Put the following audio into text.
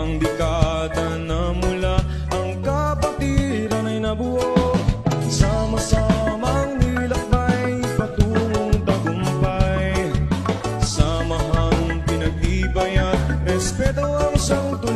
Ilang dekada na mula ang kapatiran ay nabuo. Sama-samang nilakbay patungong tagumpay. Samahang pinag-ibay at respeto ang siyang tuloy.